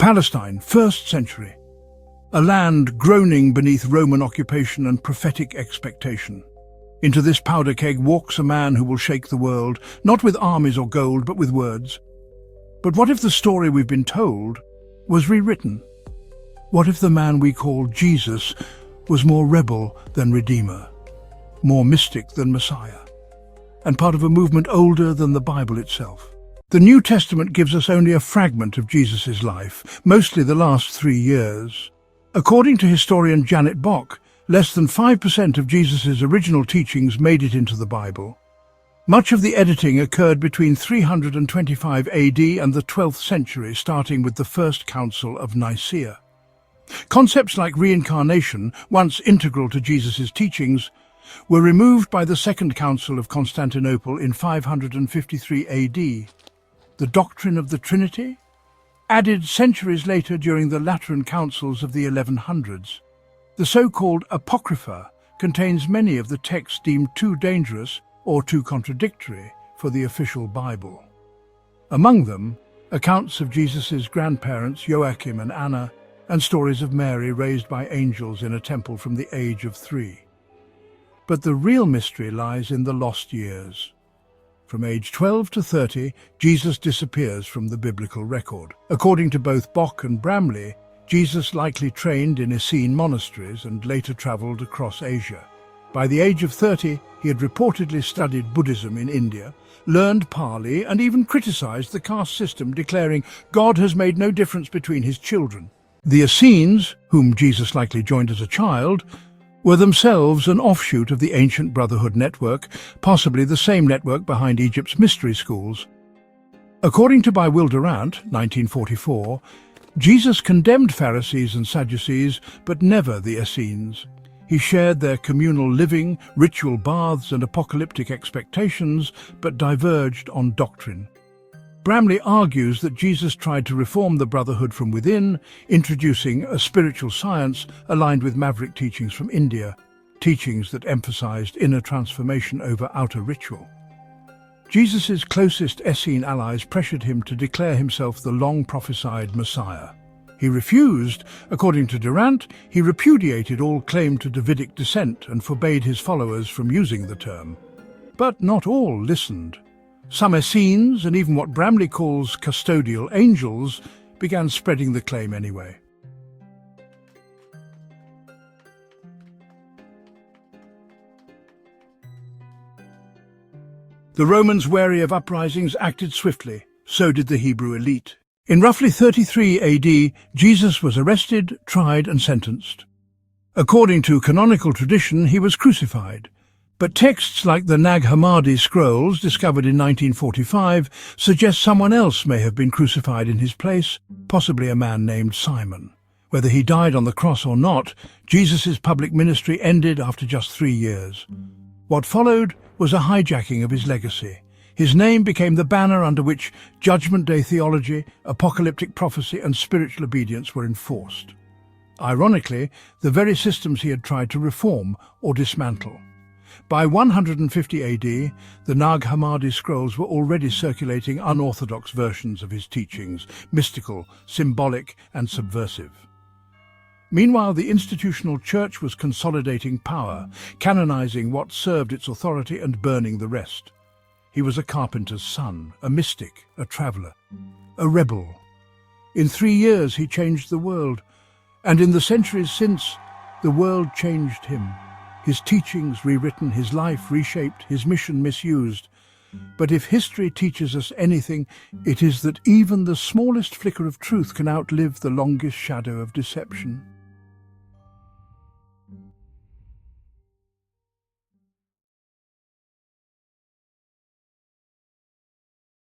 Palestine, 1st century. A land groaning beneath Roman occupation and prophetic expectation. Into this powder keg walks a man who will shake the world, not with armies or gold, but with words. But what if the story we've been told was rewritten? What if the man we call Jesus was more rebel than Redeemer, more mystic than Messiah, and part of a movement older than the Bible itself? The New Testament gives us only a fragment of Jesus' life, mostly the last 3 years. According to historian Janet Bock, less than 5% of Jesus' original teachings made it into the Bible. Much of the editing occurred between 325 AD and the 12th century, starting with the First Council of Nicaea. Concepts like reincarnation, once integral to Jesus' teachings, were removed by the Second Council of Constantinople in 553 AD. The doctrine of the Trinity, added centuries later during the Lateran councils of the 1100s. The so-called Apocrypha contains many of the texts deemed too dangerous or too contradictory for the official Bible. Among them, accounts of Jesus' grandparents Joachim and Anna, and stories of Mary raised by angels in a temple from the age of 3. But the real mystery lies in the lost years. From age 12 to 30, Jesus disappears from the biblical record. According to both Bock and Bramley, Jesus likely trained in Essene monasteries and later travelled across Asia. By the age of 30, he had reportedly studied Buddhism in India, learned Pali, and even criticised the caste system, declaring God has made no difference between his children. The Essenes, whom Jesus likely joined as a child, were themselves an offshoot of the ancient Brotherhood network, possibly the same network behind Egypt's mystery schools. According to Will Durant, 1944, Jesus condemned Pharisees and Sadducees, but never the Essenes. He shared their communal living, ritual baths and apocalyptic expectations, but diverged on doctrine. Bramley argues that Jesus tried to reform the Brotherhood from within, introducing a spiritual science aligned with maverick teachings from India, teachings that emphasized inner transformation over outer ritual. Jesus' closest Essene allies pressured him to declare himself the long-prophesied Messiah. He refused. According to Durant, he repudiated all claim to Davidic descent and forbade his followers from using the term. But not all listened. Some Essenes, and even what Bramley calls custodial angels, began spreading the claim anyway. The Romans, wary of uprisings, acted swiftly. So did the Hebrew elite. In roughly 33 AD, Jesus was arrested, tried, and sentenced. According to canonical tradition, he was crucified. But texts like the Nag Hammadi scrolls, discovered in 1945, suggest someone else may have been crucified in his place, possibly a man named Simon. Whether he died on the cross or not, Jesus' public ministry ended after just 3 years. What followed was a hijacking of his legacy. His name became the banner under which Judgment Day theology, apocalyptic prophecy, and spiritual obedience were enforced. Ironically, the very systems he had tried to reform or dismantle. By 150 AD, the Nag Hammadi scrolls were already circulating unorthodox versions of his teachings, mystical, symbolic, and subversive. Meanwhile, the institutional church was consolidating power, canonizing what served its authority and burning the rest. He was a carpenter's son, a mystic, a traveller, a rebel. In 3 years, he changed the world, and in the centuries since, the world changed him. His teachings rewritten, his life reshaped, his mission misused. But if history teaches us anything, it is that even the smallest flicker of truth can outlive the longest shadow of deception.